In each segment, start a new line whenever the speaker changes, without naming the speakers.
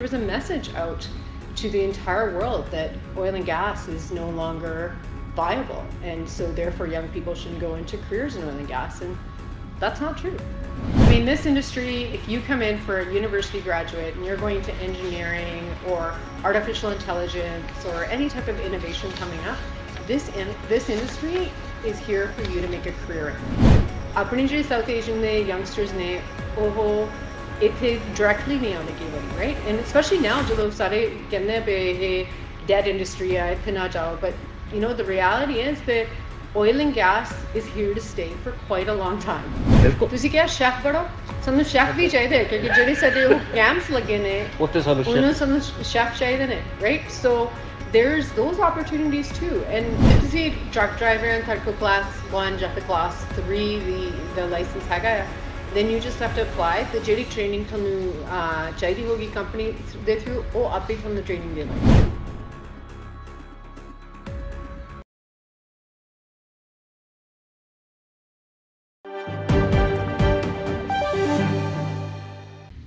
was a message out to the entire world that oil and gas is no longer viable, and so therefore young people shouldn't go into careers in oil and gas, and that's not true. I mean, this industry, if you come in for a university graduate and you're going to engineering or artificial intelligence or any type of innovation coming up, this industry is here for you to make a career in. अपने जो South Asian ने youngsters ने वो इतने directly नहीं आने की बनी, right? And especially now जो लोग सारे कहने पे ये dead industry है इतने ना जाओ, but you know the reality is that oil and gas is here to stay for quite a long time.
बिल्कुल।
ਤੁਸੀਂ ਕਿਹਾ chef ਬੜੋ, ਸਾਨੂੰ chef ਵੀ ਚਾਹੀਦੇ ਕਿਉਂਕਿ ਜਿਹੜੇ ਸਾਡੇ ਉਹ camps ਲੱਗੇ ਨੇ
ਉੱਥੇ ਸਾਨੂੰ
chef ਚਾਹੀਦੇ ਨੇ, right? So there's those opportunities too, and if you see truck driver and third class 1 ਜਾਂ class 3 the license ਹੈਗਾ, then you just have to apply. The ਜਿਹੜੀ training ਤੁਹਾਨੂੰ ਚਾਹੀਦੀ ਹੋਗੀ company ਦੇ through ਉਹ ਆਪੇ ਤੁਹਾਨੂੰ training ਦੇਣਗੇ।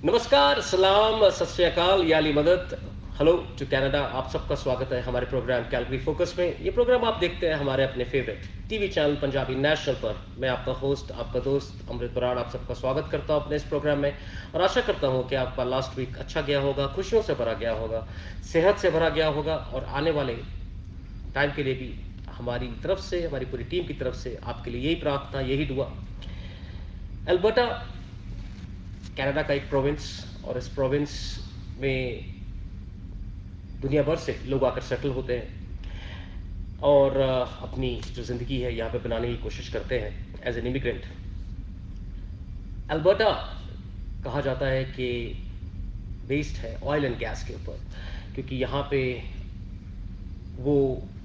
नमस्कार, सलाम, सत श्री अकाल, याली मदद, हेलो टू कनाडा। आप सबका स्वागत है हमारे प्रोग्राम कैलगरी फोकस में। ये प्रोग्राम आप देखते हैं हमारे अपने favourite TV channel Punjabi national पर। मैं आपका होस्ट, आपका दोस्त अमृत बराड़ आप सबका स्वागत करता हूं अपने इस प्रोग्राम में, और आशा करता हूं कि आपका लास्ट वीक अच्छा गया होगा, खुशियों से भरा गया होगा, सेहत से भरा गया होगा, और आने वाले टाइम के लिए भी हमारी तरफ से, हमारी पूरी टीम की तरफ से आपके लिए यही प्रार्थना, यही दुआ। अल्बर्टा कनाडा का एक प्रोविंस, और इस प्रोविंस में दुनिया भर से लोग आकर सेटल होते हैं और अपनी जो ज़िंदगी है यहाँ पे बनाने की कोशिश करते हैं एज एन इमिग्रेंट। अल्बर्टा कहा जाता है कि बेस्ड है ऑयल एंड गैस के ऊपर, क्योंकि यहाँ पे वो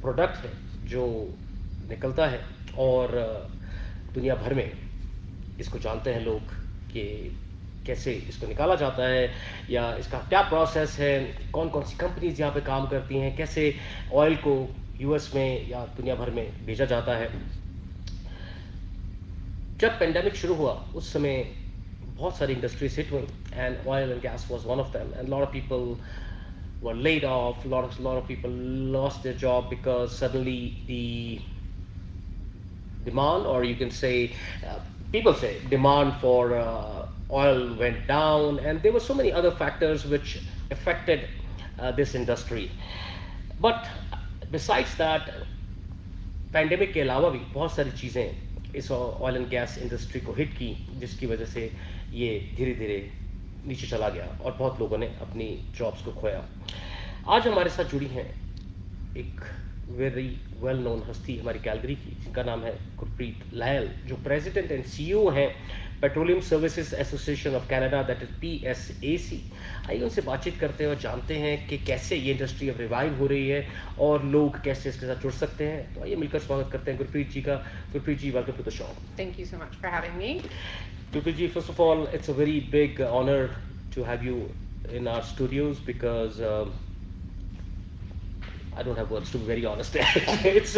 प्रोडक्ट है जो निकलता है और दुनिया भर में इसको जानते हैं लोग कि कैसे इसको निकाला जाता है या इसका क्या प्रोसेस है, कौन कौन सी कंपनीज यहाँ पे काम करती हैं, कैसे ऑयल को यूएस में या दुनिया भर में भेजा जाता है। जब पेंडेमिक शुरू हुआ उस समय बहुत सारी इंडस्ट्रीज हिट हुई, and oil and gas was one of them, and lot of people were laid off, lot of people lost their job because suddenly the demand, or you can say people say demand for oil went down, and there were so many other factors which affected this industry. But besides that, pandemic के अलावा भी बहुत सारी चीज़ें इस oil and gas industry को hit की, जिसकी वजह से ये धीरे धीरे नीचे चला गया और बहुत लोगों ने अपनी जॉब्स को खोया। आज हमारे साथ जुड़ी हैं एक वेरी वेल नोन हस्ती हमारी कैलगरी की, जिनका नाम है गुरप्रीत लायल, जो प्रेसिडेंट एंड सीईओ हैं petroleum services association of Canada, that is PSAC। आइए उनसे बातचीत करते हैं और जानते हैं कि कैसे ये इंडस्ट्री अब रिवाइव हो रही है और लोग कैसे इसके साथ जुड़ सकते हैं। तो आइए मिलकर स्वागत करते हैं गुरप्रीत जी का। Gurpreet ji, welcome to the show.
Thank you so much for having me.
Gurpreet ji, first of all, it's a very big honor to have you in our studios because I don't have words, to be very honest. it's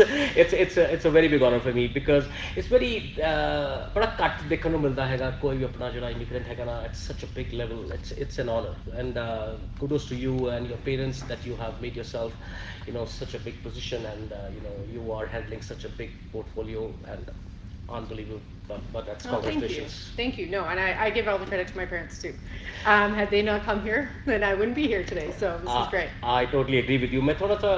a very big honor for me because it's very बड़ा cut देखने को मिलता है कोई भी अपना जो immigrant है ना, it's such a big level. It's an honor, and kudos to you and your parents that you have made yourself, you know, such a big position, and you know, you are handling such a big portfolio, and unbelievable. But that's congratulations.
Thank you. No, and I give all the credit to my parents too. Had they not come here, then I wouldn't be here today. So this is great.
I totally agree with you. मैं थोड़ा सा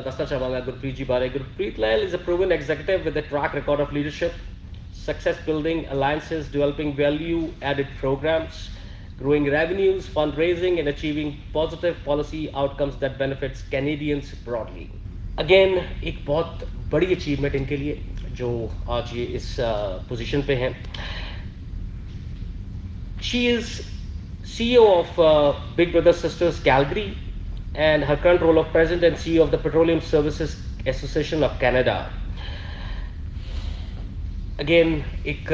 दसना चाहूँगा गुरप्रीत जी बारे। Gurpreet Lyell is a proven executive with a track record of leadership, success building alliances, developing value-added programs, growing revenues, fundraising, and achieving positive policy outcomes that benefits Canadians broadly. Again, एक बहुत बड़ी achievement इनके लिए जो आज ये इस position पे हैं। She is CEO of Big Brother Sisters Calgary, and her current role of President and CEO of the Petroleum Services Association of Canada. Again, एक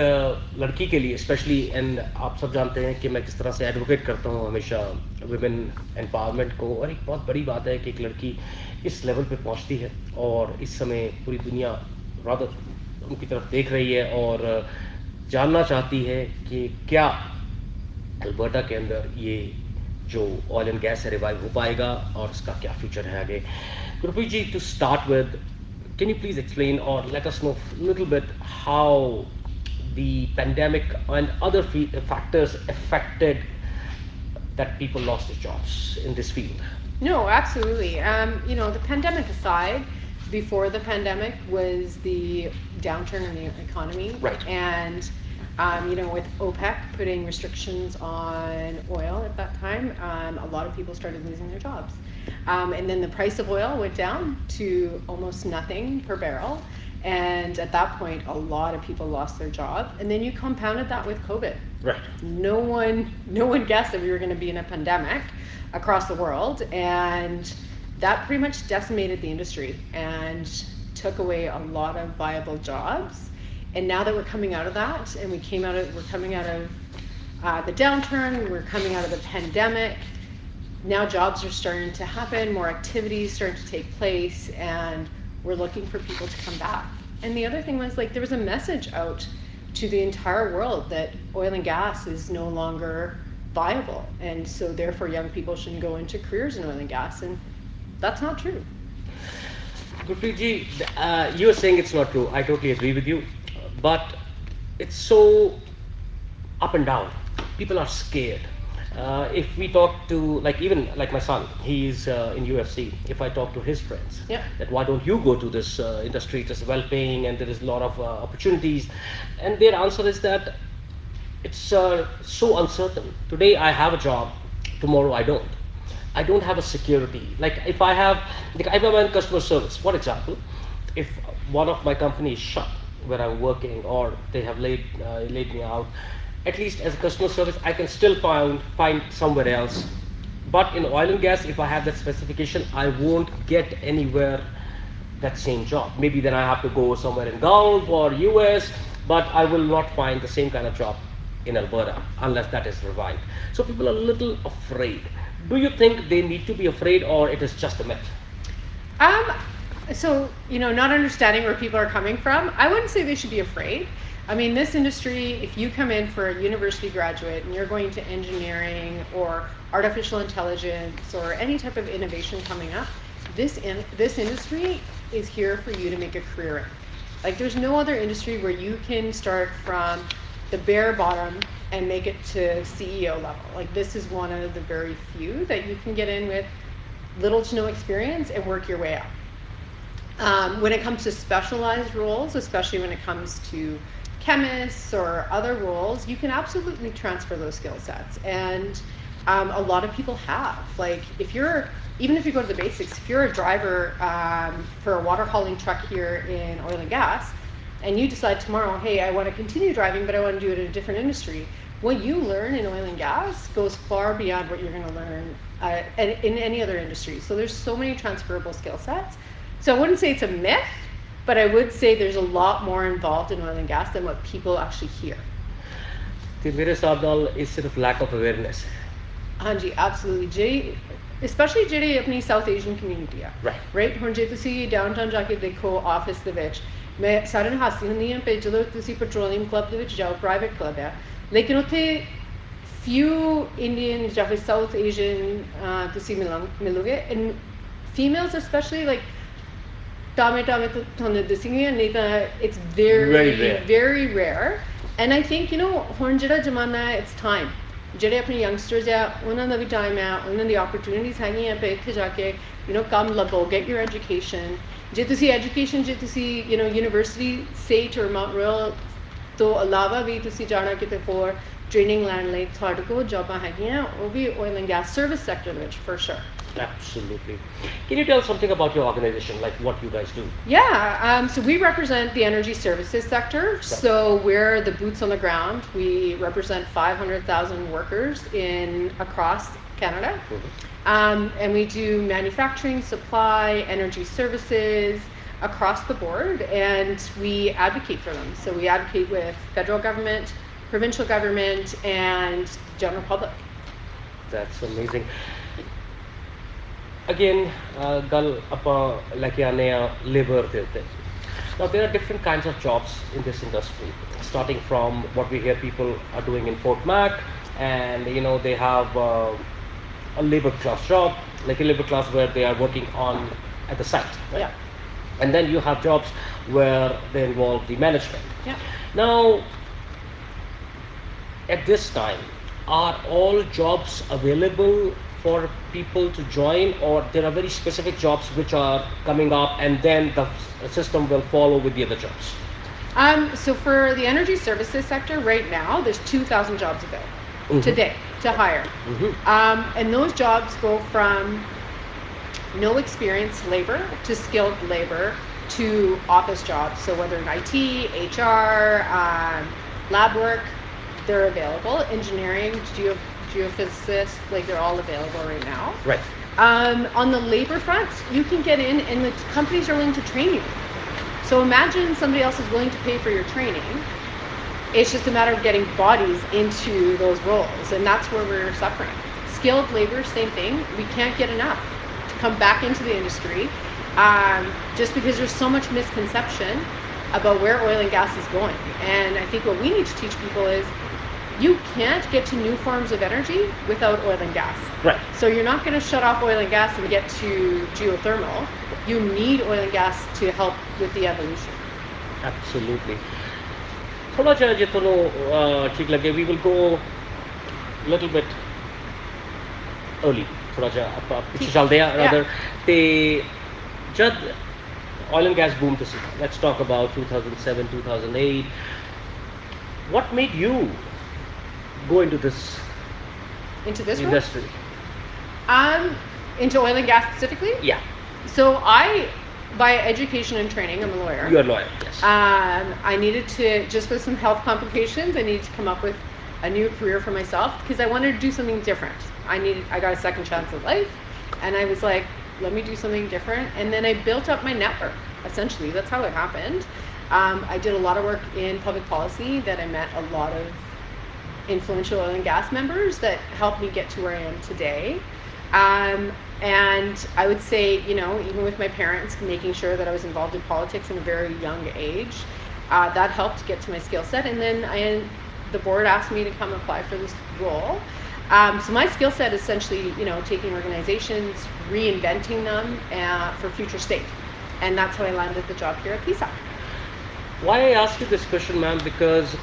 लड़की के लिए स्पेशली, एंड आप सब जानते हैं कि मैं किस तरह से एडवोकेट करता हूँ हमेशा वुमेन एम्पावरमेंट को, और एक बहुत बड़ी बात है कि एक लड़की इस लेवल पे पहुँचती है और इस समय पूरी दुनिया रादर उनकी तरफ देख रही है और जानना चाहती है कि क्या अल्बर्टा के अंदर ये जो ऑयल एंड गैस है रिवाइव हो पाएगा और इसका क्या फ्यूचर है आगे. Gurpreet ji, to start with, can you please explain or let us know a little bit how the pandemic and other factors affected that people lost their jobs in this field?
No, absolutely. The pandemic aside, before the pandemic was the downturn in the economy.
Right.
And, with OPEC putting restrictions on oil at that time, a lot of people started losing their jobs. And then the price of oil went down to almost nothing per barrel. And at that point, a lot of people lost their job. And then you compounded that with COVID.
Right.
No one guessed that we were going to be in a pandemic across the world, and that pretty much decimated the industry and took away a lot of viable jobs. And now that we're coming out of that, and we're coming out of the downturn, we're coming out of the pandemic. Now jobs are starting to happen, more activities starting to take place, and we're looking for people to come back. And the other thing was, like, there was a message out to the entire world that oil and gas is no longer viable, and so therefore young people shouldn't go into careers in oil and gas, and that's not true.
Gurpreet ji, you are saying it's not true. I totally agree with you, but it's so up and down. People are scared. If we talk to, like, even like my son, he's in UFC. If I talk to his friends,
Yeah.
that why don't you go to this industry? It's well paying and there is a lot of opportunities, and their answer is that it's so uncertain. Today I have a job, tomorrow I don't. I don't have a security. Like if I'm in customer service, for example, if one of my companies shut where I'm working, or they have laid me out, at least as a customer service, I can still find somewhere else. But in oil and gas, if I have that specification, I won't get anywhere that same job. Maybe then I have to go somewhere in Gulf or US, but I will not find the same kind of job in Alberta unless that is revived. So people are a little afraid. Do you think they need to be afraid, or it is just a myth?
So, not understanding where people are coming from, I wouldn't say they should be afraid. I mean, this industry, if you come in for a university graduate and you're going to engineering or artificial intelligence or any type of innovation coming up, this industry is here for you to make a career in. Like, there's no other industry where you can start from the bare bottom and make it to CEO level. Like, this is one of the very few that you can get in with little to no experience and work your way up. When it comes to specialized roles, especially when it comes to chemists or other roles, you can absolutely transfer those skill sets. And a lot of people have. Like, even if you go to the basics, if you're a driver for a water hauling truck here in oil and gas, and you decide tomorrow, hey, I want to continue driving, but I want to do it in a different industry, what you learn in oil and gas goes far beyond what you're going to learn in any other industry. So there's so many transferable skill sets. So I wouldn't say it's a myth, but I would say there's a lot more involved in oil and gas than what people actually hear.
The mere हिसाब नाल is सिर्फ lack of awareness.
Hanji, absolutely. Especially ਜਿਹੜੀ ਆਪਣੀ South Asian community ਆ. Right? ਹੁਣ ਜੇ ਤੁਸੀਂ downtown ਜਾ ਕੇ ਦੇਖੋ ਆਫਿਸ ਦੇ ਵਿੱਚ, ਮੈਂ ਸਾਰਿਆਂ ਨੂੰ ਹਾਸੀ ਹੁੰਦੀ ਹਾਂ ਕਿ ਜਦੋਂ ਤੁਸੀਂ ਪੈਟਰੋਲੀਅਮ ਕਲੱਬ ਦੇ ਵਿੱਚ ਜਾਓ, ਪ੍ਰਾਈਵੇਟ ਕਲੱਬ ਆ, ਲੇਕਿਨ ਉੱਥੇ few Indian ਜਾਂ ਫਿਰ South Asian ਤੁਸੀਂ ਮਿਲੋਗੇ, and females especially, like, ਟਾਮੇ ਤੁਹਾਨੂੰ ਦਿਸਣਗੀਆਂ, ਨਹੀਂ ਤਾਂ it's very rare. And I think, ਹੁਣ ਜਿਹੜਾ ਜ਼ਮਾਨਾ ਹੈ, it's time. ਜਿਹੜੇ ਆਪਣੇ youngsters ਆ, ਉਹਨਾਂ ਦਾ ਵੀ time ਆ, ਉਹਨਾਂ ਦੀ opportunities ਹੈਗੀਆਂ ਪਏ ਇੱਥੇ ਜਾ ਕੇ, ਕੰਮ ਲੱਭੋ, get your education. ਜੇ ਤੁਸੀਂ education, ਜੇ ਤੁਸੀਂ, university state or Mount Royal ਤੋਂ ਇਲਾਵਾ ਵੀ ਤੁਸੀਂ ਜਾਣਾ ਕਿਤੇ ਹੋਰ training ਲੈਣ ਲਈ, ਤੁਹਾਡੇ ਕੋਲ ਜੌਬਾਂ ਹੈਗੀਆਂ, ਉਹ ਵੀ oil and gas service sector ਵਿੱਚ, for sure.
Absolutely. Can you tell something about your organization, like what you guys do?
Yeah, so we represent the energy services sector. Right. So we're the boots on the ground. We represent 500,000 workers across Canada. Mm-hmm. And we do manufacturing, supply, energy services across the board, and we advocate for them. So we advocate with federal government, provincial government, and general public.
That's amazing. Again, ਗੱਲ ਆਪਾਂ ਲੈ ਕੇ ਆਨੇ ਆ labor ਦੇ ਉੱਤੇ. Now there are different kinds of jobs in this industry, starting from what we hear people are doing in Fort Mac, and they have a labor class job, like a labor class where they are working on at the site, right?
Yeah.
And then you have jobs where they involve the management.
Yeah.
Now, at this time, are all jobs available for people to join, or there are very specific jobs which are coming up and then the system will follow with the other jobs?
So for the energy services sector right now, there's 2,000 jobs available
Mhm.
today to hire.
Mhm.
And those jobs go from no experienced labor to skilled labor to office jobs. So whether in IT, HR, lab work, they're available. Engineering, geophysicists, like they're all available right now.
Right.
On the labor front, you can get in and the companies are willing to train you. So imagine somebody else is willing to pay for your training. It's just a matter of getting bodies into those roles, and that's where we're suffering. Skilled labor, same thing. We can't get enough to come back into the industry, just because there's so much misconception about where oil and gas is going. And I think what we need to teach people is you can't get to new forms of energy without oil and gas.
Right.
So you're not going to shut off oil and gas and get to geothermal. You need oil and gas to help with the evolution.
Absolutely. थोड़ा सा जे ਤੁਹਾਨੂੰ ठीक लगे, we will go a little bit early, थोड़ा सा ਆਪਾਂ ਪਿੱਛੇ ਚੱਲਦੇ ਆ rather ਤੇ ਜਦ oil and gas boom ਤੁਸੀਂ, let's talk about 2007 2008, what made you go into this
Into this role?
industry?
Into oil and gas specifically?
Yeah,
So by education and training, I'm a lawyer.
you are lawyer, yes.
I needed to, just with some health complications, I needed to come up with a new career for myself because I wanted to do something different. I got a second chance at life, and I was like, let me do something different. And then I built up my network, essentially. That's how it happened. I did a lot of work in public policy that I met a lot of influential oil and gas members that helped me get to where I am today. And I would say, you know, even with my parents, making sure that I was involved in politics in a very young age, that helped get to my skill set. And then the board asked me to come apply for this role. So my skill set is essentially, you know, taking organizations, reinventing them for future state. And that's how I landed the job here at PISA.
Why I ask you this question, ma'am, because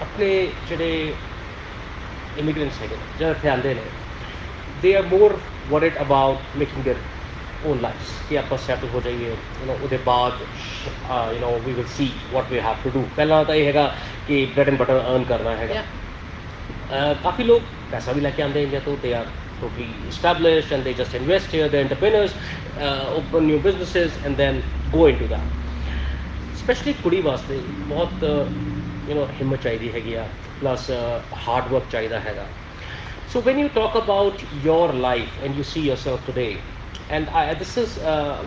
अपने ਜਿਹੜੇ immigrants ਹੈਗੇ ਜਿਹੜੇ ਇੱਥੇ ਆਉਂਦੇ ਨੇ, they are more worried about making their own lives ਕਿ ਆਪਾਂ settle ਹੋ ਜਾਈਏ, you know, ਉਹਦੇ ਬਾਅਦ you know, we will see what we have to do. ਪਹਿਲਾਂ ਤਾਂ ਇਹ ਹੈਗਾ ਕਿ bread and butter earn ਕਰਨਾ ਹੈਗਾ. ਕਾਫੀ ਲੋਕ ਪੈਸਾ ਵੀ ਲੈ ਕੇ ਆਉਂਦੇ ਇੰਡੀਆ ਤੋਂ, they are totally established and they just invest here, they're entrepreneurs, open new businesses and then go into that. Especially ਕੁੜੀ ਵਾਸਤੇ ਬਹੁਤ you know ਹਿੰਮਤ ਚਾਹੀਦੀ ਹੈਗੀ ਆ, plus hard work ਚਾਹੀਦਾ ਹੈਗਾ. So when you talk about your life and you see yourself today, and this is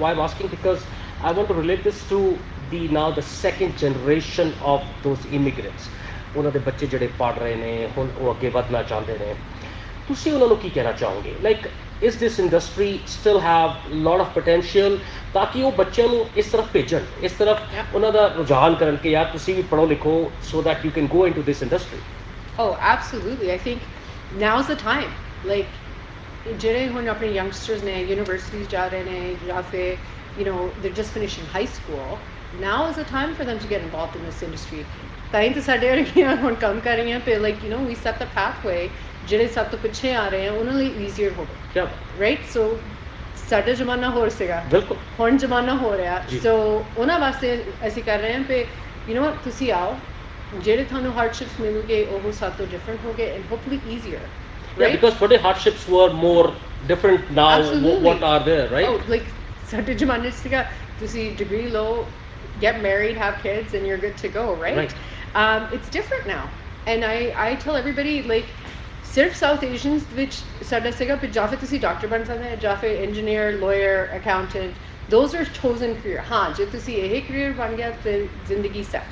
why I'm asking, because I want to relate this to the second generation of those immigrants. ਉਹਨਾਂ ਦੇ ਬੱਚੇ ਜਿਹੜੇ ਪੜ੍ਹ ਰਹੇ ਨੇ ਹੁਣ, ਉਹ ਅੱਗੇ ਵਧਣਾ ਚਾਹੁੰਦੇ ਨੇ, ਤੁਸੀਂ ਉਹਨਾਂ ਨੂੰ ਕੀ ਕਹਿਣਾ ਚਾਹੋਗੇ? Like, is this industry still have a lot of potential ਤਾਂ ਕਿ ਉਹ ਬੱਚਿਆਂ ਨੂੰ ਇਸ ਤਰਫ ਭੇਜਣ, ਇਸ ਤਰਫ ਉਹਨਾਂ ਦਾ ਰੁਝਾਨ ਕਰਨ ਕਿ ਯਾਰ ਤੁਸੀਂ ਵੀ ਪੜ੍ਹੋ ਲਿਖੋ, so that you can go into this industry?
Oh, absolutely. I think now's the time. Like, ਜਿਹੜੇ ਹੁਣ ਆਪਣੇ youngsters ਨੇ, universities ਜਾ ਰਹੇ ਨੇ, ਜਾਂ ਫਿਰ, you know, they're just finishing high school, now is the time for them to get involved in this industry. ਤਾਂ ਹੀ ਤਾਂ ਸਾਡੇ ਵਰਗੀਆਂ ਹੁਣ ਕੰਮ ਕਰ ਰਹੀਆਂ ਪਏ, like, you know, we set the pathway, ਜਿਹੜੇ ਸਭ ਤੋਂ ਪਿੱਛੇ ਆ ਰਹੇ ਆ ਉਹਨਾਂ ਲਈ easier ਹੋਵੇ.
Yeah.
Right? So ਸਾਡਾ ਜ਼ਮਾਨਾ ਹੋਰ ਸੀਗਾ,
ਬਿਲਕੁਲ
ਹੁਣ ਜ਼ਮਾਨਾ ਹੋ ਰਿਹਾ.
ਜੀ.
So ਉਹਨਾਂ ਵਾਸਤੇ ਅਸੀਂ ਕਰ ਰਹੇ ਹਾਂ ਪਏ, you know what, ਤੁਸੀਂ ਆਓ, ਜਿਹੜੇ ਤੁਹਾਨੂੰ hardships ਮਿਲੂਗੇ ਉਹ ਸਭ ਤੋਂ different ਹੋਗੇ and hopefully easier.
Yeah,
Right?
because today hardships were more different now.
Absolutely.
What are there, right?
Oh, like ਸਾਡੇ ਜ਼ਮਾਨੇ 'ਚ ਸੀਗਾ ਤੁਸੀਂ degree ਲਓ, get married, have kids, and you're good to go, right?
Right.
It's different now. And I tell everybody, like, ਸਿਰਫ South Asians ਵਿੱਚ ਸਾਡਾ ਸੀਗਾ ਵੀ ਜਾਂ ਫਿਰ ਤੁਸੀਂ ਡਾਕਟਰ ਬਣ ਸਕਦੇ ਹੋ, ਜਾਂ ਫਿਰ engineer, lawyer, accountant. Those are chosen career. ਹਾਂ, ਜੇ ਤੁਸੀਂ ਇਹ career ਬਣ ਗਿਆ ਤੇ ਜ਼ਿੰਦਗੀ set.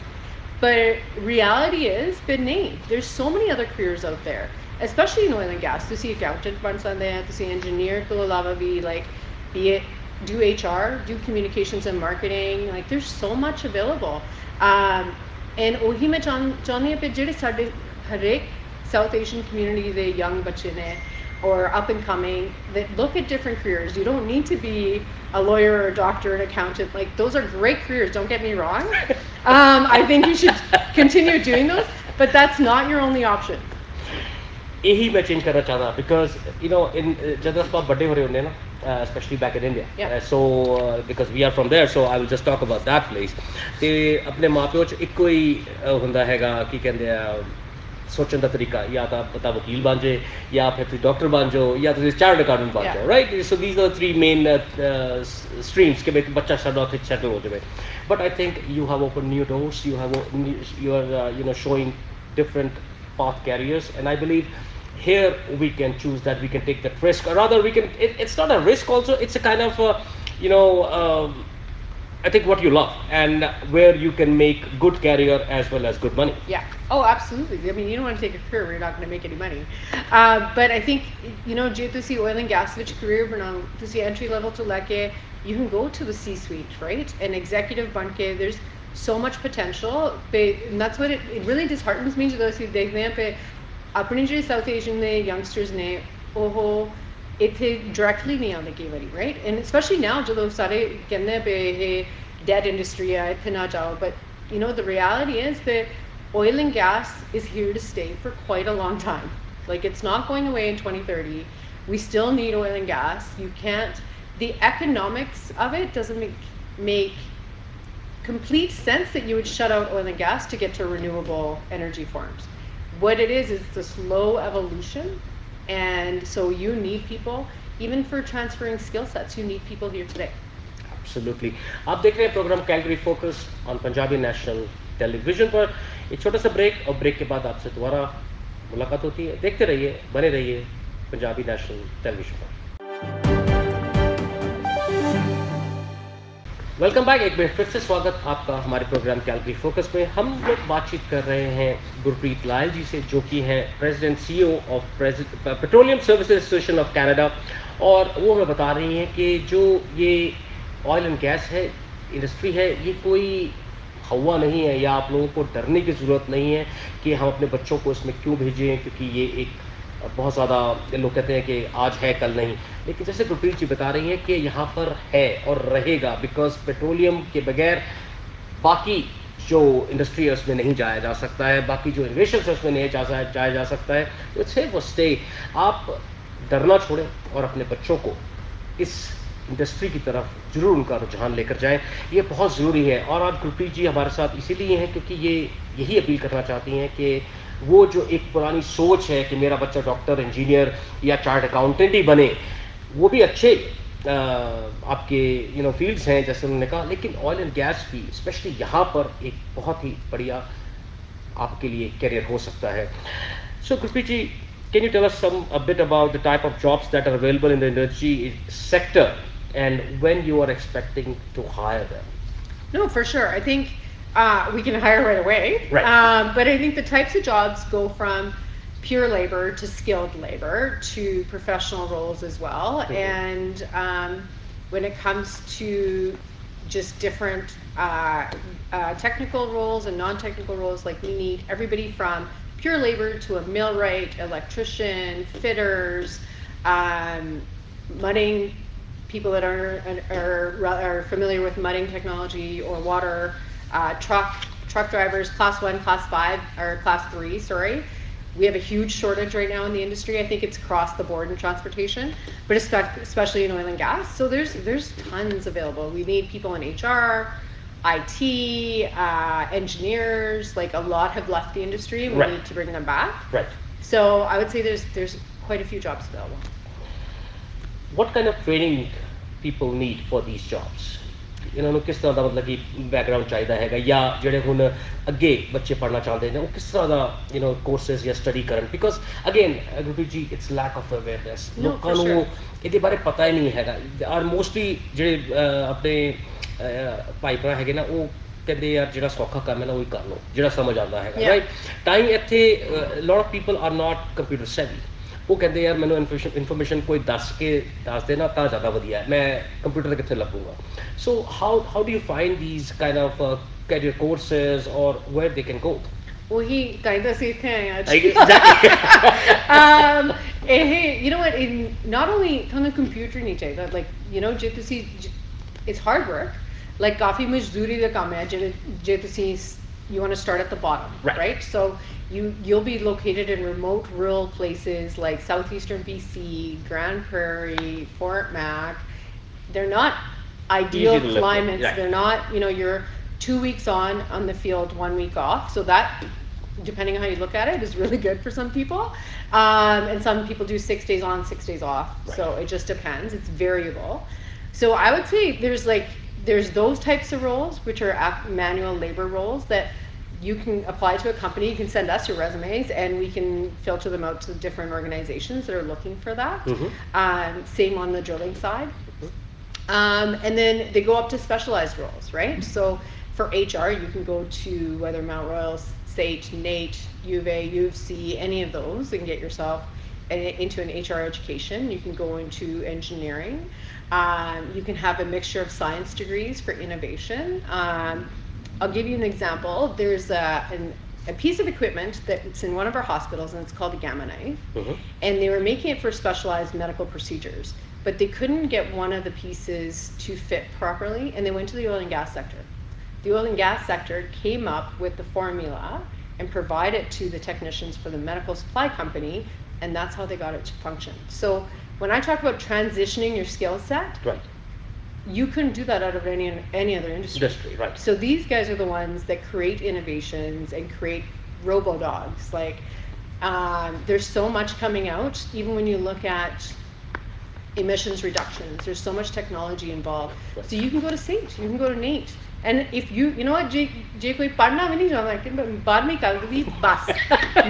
But reality is, but ਨਹੀਂ, there's so many other careers out there, especially in oil and gas. ਤੁਸੀਂ accountant ਬਣ ਸਕਦੇ ਹੋ, ਤੁਸੀਂ engineer ਤੋਂ ਇਲਾਵਾ ਵੀ, like, be it do HR, do communications and marketing, like there's so much available. And ਉਹੀ ਮੈਂ ਚਾਹੁੰਦੀ ਹਾਂ ਕਿ ਜਿਹੜੇ ਸਾਡੇ ਹਰੇਕ South Asian community ਦੇ young ਬੱਚੇ ਨੇ, or up and coming that look at different careers. You don't need to be a lawyer or a doctor, an accountant. Like, those are great careers, don't get me wrong. I think you should continue doing those, but that's not your only option.
यही मैं change करना चाहता because you know इन जब आप बड़े हो रहे होंगे ना especially back in India.
Yeah.
So because we are from there, so I will just talk about that place. ਤੇ ਆਪਣੇ ਮਾਪਿਓ ਚ ਇੱਕੋ ਹੀ ਹੁੰਦਾ ਹੈਗਾ ਕੀ ਕਹਿੰਦੇ ਆ ਸੋਚਣ ਦਾ ਤਰੀਕਾ ਜਾਂ ਤਾਂ ਪਤਾ ਵਕੀਲ ਬਣ ਜਾਏ ਜਾਂ ਫਿਰ ਤੁਸੀਂ ਡਾਕਟਰ ਬਣ ਜਾਓ ਜਾਂ ਤੁਸੀਂ ਚਾਰਟਰਡ ਅਕਾਊਂਟੈਂਟ ਬਣ ਜਾਓ right so these are the three main streams ਕਿ ਬੱਚਾ ਸਾਡਾ ਉੱਥੇ ਸੈਟਲ ਹੋ ਜਾਵੇ but I think you have opened new doors, you are you know showing different path carriers and I believe here we can choose that we can take that risk or rather we can it's not a risk also, it's a kind of you know I think what you love and where you can make good career as well as good money.
Yeah. Oh, absolutely. I mean, you don't want to take a career where you're not going to make any money. But I think, you know, ਜੇ ਤੁਸੀਂ oil and gas ਵਿੱਚ career ਬਣਾਓ, ਤੁਸੀਂ entry level ਤੋਂ ਲੈ ਕੇ you can go to the C-suite, right? An executive ਬਣ ਕੇ there's so much potential. And that's what it really disheartens me ਜਦੋਂ ਅਸੀਂ ਦੇਖਦੇ ਹਾਂ ਕਿ ਆਪਣੇ ਜਿਹੜੇ ਸਾਊਥ ਏਸ਼ੀਅਨ ਦੇ ਯੰਗਸਟਰਸ ਨੇ ਉਹ ਇੱਥੇ ਡਾਇਰੈਕਟਲੀ ਨਹੀਂ ਆਉਂਦੇ ਕਈ ਵਾਰੀ ਰਾਈਟ ਐਂਡ ਸਪੈਸ਼ਲੀ ਨਾਓ ਜਦੋਂ ਸਾਰੇ ਕਹਿੰਦੇ ਪਏ ਇਹ ਡੈਡ ਇੰਡਸਟਰੀ ਆ ਇੱਥੇ ਨਾ ਜਾਓ but you know the reality is that oil and gas is here to stay for quite a long time. Like, it's not going away in 2030. We still need oil and gas. You can't, the economics of it doesn't make complete sense that you would shut out oil and gas to get to renewable energy forms. What it is the slow evolution, and so you need people, even for transferring skill sets, you need people here today.
Absolutely. आप देख रहे हैं programme Calgary focus on Punjabi national television पर एक छोटा सा break और break के बाद आपसे दोबारा मुलाकात होती है देखते रहिए बने रहिए पंजाबी नेशनल टेलीविजन पर वेलकम बैक एक बार फिर से स्वागत आपका हमारे प्रोग्राम कैलगरी फोकस में हम लोग बातचीत कर रहे हैं गुरप्रीत लाल जी से जो कि हैं president CEO of petroleum services association of Canada और वो हमें बता रही हैं कि जो ये ऑयल एंड गैस है इंडस्ट्री है ये कोई हवा नहीं है या आप लोगों को डरने की ज़रूरत नहीं है कि हम अपने बच्चों को इसमें क्यों भेजें क्योंकि ये एक बहुत ज़्यादा लोग कहते हैं कि आज है कल नहीं लेकिन जैसे गुरप्रीत जी बता रही हैं कि यहाँ पर है और रहेगा बिकॉज पेट्रोलियम के बगैर बाकी जो इंडस्ट्री है उसमें नहीं जाया जा सकता है बाकी जो इनोवेशन है उसमें नहीं जाया जा सकता है तो इट्स हियर फॉर स्टे आप डरना छोड़ें और अपने बच्चों को इस इंडस्ट्री की तरफ जरूर उनका रुझान लेकर जाएं ये बहुत ज़रूरी है और आज गुरप्रीत जी हमारे साथ इसीलिए हैं क्योंकि ये यही अपील करना चाहती हैं कि वो जो एक पुरानी सोच है कि मेरा बच्चा डॉक्टर इंजीनियर या चार्ट अकाउंटेंट ही बने वो भी अच्छे आपके यू नो फील्ड्स हैं जैसे उन्होंने कहा लेकिन ऑयल एंड गैस भी स्पेशली यहाँ पर एक बहुत ही बढ़िया आपके लिए करियर हो सकता है सो गुरप्रीत जी can you tell us a bit about the type of jobs that are available in the energy sector and when you are expecting to hire them?
No, for sure. I think we can hire right away.
Right.
But I think the types of jobs go from pure labor to skilled labor to professional roles as well. Mm-hmm. And when it comes to just different technical roles and non-technical roles, like we need everybody from pure labor to a millwright, electrician, fitters, mudding, people that are familiar with mudding technology or water, truck drivers, class 1, class 5, or class 3, sorry. We have a huge shortage right now in the industry. I think it's across the board in transportation, but especially in oil and gas. So there's tons available. We need people in HR, IT, engineers, like a lot have left the industry and we
Right.
need to bring them back.
Right.
So I would say there's quite a few jobs available.
What kind of training people need for these jobs? ਇਹਨਾਂ ਨੂੰ ਕਿਸ ਤਰ੍ਹਾਂ ਦਾ ਮਤਲਬ ਕਿ background ਚਾਹੀਦਾ ਹੈਗਾ ਜਾਂ ਜਿਹੜੇ ਹੁਣ ਅੱਗੇ ਬੱਚੇ ਪੜ੍ਹਨਾ ਚਾਹੁੰਦੇ ਨੇ ਉਹ ਕਿਸ ਤਰ੍ਹਾਂ ਦਾ ਯੂ نو ਕੋਰਸਸ ਜਾਂ ਸਟੱਡੀ ਕਰਨ because again Gurpreet ji it's lack of awareness ਲੋਕਾਂ ਨੂੰ ਇਹਦੇ ਬਾਰੇ ਪਤਾ ਹੀ ਨਹੀਂ ਹੈਗਾ ਔਰ ਮੋਸਟਲੀ ਜਿਹੜੇ ਆਪਣੇ ਭਾਈ ਭਰਾ ਹੈਗੇ ਨਾ ਉਹ ਕਹਿੰਦੇ ਯਾਰ ਜਿਹੜਾ ਸੌਖਾ ਕੰਮ ਹੈ ਨਾ ਉਹੀ ਕਰ ਲਓ ਜਿਹੜਾ ਸਮਝ ਆਉਂਦਾ ਹੈਗਾ ਰਾਈਟ ਟਾਈਮ ਇੱਥੇ lot of people are not computer savvy ਉਹ ਕਹਿੰਦੇ ਯਾਰ ਮੈਨੂੰ ਇਨਫੋਰਮੇਸ਼ਨ ਕੋਈ ਦੱਸ ਦੇ ਨਾ ਤਾਂ ਜ਼ਿਆਦਾ ਵਧੀਆ ਹੈ ਮੈਂ ਕੰਪਿਊਟਰ ਤੇ ਕਿੱਥੇ ਲੱਗੂਗਾ so how do you find these kind of career courses or where they can go?
ਉਹੀ ਤਾਂ ਹੀ ਤਾਂ ਅਸੀਂ ਇੱਥੇ ਆਏ ਹਾਂ ਅੱਜ
Exactly.
you know what, not only ਤੁਹਾਨੂੰ ਕੰਪਿਊਟਰ ਨਹੀਂ ਚਾਹੀਦਾ, like you know, ਜੇ ਤੁਸੀਂ it's hard work, like ਕਾਫੀ ਮਜ਼ਦੂਰੀ ਦਾ ਕੰਮ ਹੈ ਜੇ ਤੁਸੀਂ you want to start at the bottom, right? So you'll be located in remote rural places like southeastern BC, Grand Prairie, Fort Mac. They're not ideal climates. Right. They're not, you know, you're 2 weeks on the field, 1 week off. So that, depending on how you look at it, is really good for some people. And some people do 6 days on, 6 days off. Right. So it just depends. It's variable. So I would say there's those types of roles, which are manual labor roles, that you can apply to a company. You can send us your resumes and we can filter them out to different organizations that are looking for that. Mm-hmm. Same on the drilling side. Mm-hmm. And then they go up to specialized roles, right? Mm-hmm. So for HR, you can go to whether Mount Royal, SAIT, NAIT, U of A, U of C, any of those, and get yourself into an HR education. You can go into engineering. You can have a mixture of science degrees for innovation. I'll give you an example. There's a piece of equipment that's in one of our hospitals, and it's called a gamma knife. Mm-hmm. And they were making it for specialized medical procedures, but they couldn't get one of the pieces to fit properly, and they went to the oil and gas sector. The oil and gas sector came up with the formula and provided it to the technicians for the medical supply company, and that's how they got it to function. So when I talk about transitioning your skill set, right, you couldn't do that out of any other industry. Right. So these guys are the ones that create innovations and create robo-dogs. Like, there's so much coming out, even when you look at emissions reductions, there's so much technology involved. Right. So you can go to SAIT, you can go to NAIT. And if you know what, ਜੇ ਕੋਈ ਪੜ੍ਹਨਾ ਵੀ ਨਹੀਂ ਚਾਹੁੰਦਾ ਕਿ 12ਵੀਂ ਕਰ ਦੀ ਬਸ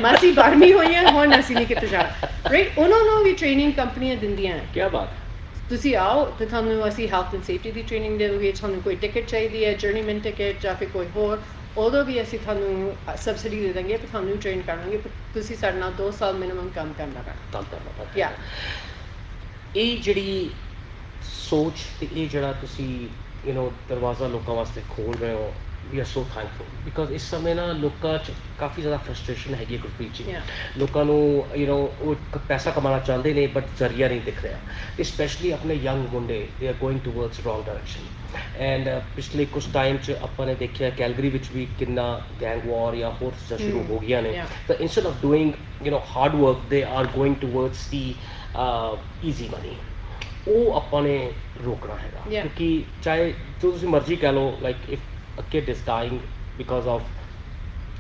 ਮਸੀ 12ਵੀਂ ਹੋਈ ਹੈ, ਹੁਣ ਅਸੀਂ ਨਹੀਂ ਕਿਤੇ ਜਾਣਾ, ਰਾਈਟ? ਉਹਨਾਂ ਨੂੰ ਵੀ ਟ੍ਰੇਨਿੰਗ ਕੰਪਨੀਆਂ ਦਿੰਦੀਆਂ ਹੈ। ਕੀ ਬਾਤ। ਤੁਸੀਂ ਆਓ ਤੇ ਤੁਹਾਨੂੰ ਅਸੀਂ health and safety the training ਦੇਵਾਂਗੇ, ਤੁਹਾਨੂੰ ਕੋਈ ਟਿਕਟ ਚਾਹੀਦੀ ਹੈ, ਜਰਨੀਮੈਨ ਟਿਕਟ ਜਾਂ ਫਿਰ ਕੋਈ ਹੋਰ, ਉਦੋਂ ਵੀ ਅਸੀਂ ਤੁਹਾਨੂੰ ਸਬਸਿਡੀ ਦੇ ਦਾਂਗੇ, ਪਰ ਤੁਹਾਨੂੰ ਟ੍ਰੇਨ ਕਰਾਂਗੇ, ਤੁਸੀਂ ਸਾਡੇ ਨਾਲ 2 ਸਾਲ ਮਿਨੀਮਮ ਕੰਮ ਕਰਨਾ ਪੈਣਾ। ਯਾ
ਇਹ ਜਿਹੜੀ ਸੋਚ ਤੇ ਇਹ ਜਿਹੜਾ ਤੁਸੀਂ ਦਰਵਾਜ਼ਾ ਲੋਕਾਂ ਵਾਸਤੇ ਖੋਲ ਰਹੇ ਹੋ, we are so thankful, because ਇਸ ਸਮੇਂ ਨਾ ਲੋਕਾਂ 'ਚ ਕਾਫੀ ਜ਼ਿਆਦਾ ਫਰਸਟ੍ਰੇਸ਼ਨ ਹੈਗੀ ਹੈ ਗੁਰਪ੍ਰੀਤ ਜੀ। ਲੋਕਾਂ ਨੂੰ ਉਹ ਪੈਸਾ ਕਮਾਉਣਾ ਚਾਹੁੰਦੇ ਨੇ, ਬਟ ਜ਼ਰੀਆ ਨਹੀਂ ਦਿਖ ਰਿਹਾ, ਸਪੈਸ਼ਲੀ ਆਪਣੇ ਯੰਗ ਮੁੰਡੇ, ਦੇ are going towards wrong direction. And ਪਿਛਲੇ ਕੁਛ ਟਾਈਮ 'ਚ ਆਪਾਂ ਨੇ ਦੇਖਿਆ ਕੈਲਗਰੀ ਵਿੱਚ ਵੀ ਕਿੰਨਾ ਗੈਂਗ ਵਾਰ ਜਾਂ ਹੋਰ ਚੀਜ਼ਾਂ ਸ਼ੁਰੂ ਹੋ ਗਈਆਂ ਨੇ, ਤਾਂ instead of doing hard work, they are going towards the easy money. ਉਹ ਆਪਾਂ ਨੇ ਰੋਕਣਾ ਹੈਗਾ, ਕਿਉਂਕਿ ਚਾਹੇ ਜੋ ਤੁਸੀਂ ਮਰਜ਼ੀ ਕਹਿ ਲਓ, like if a kid is dying because of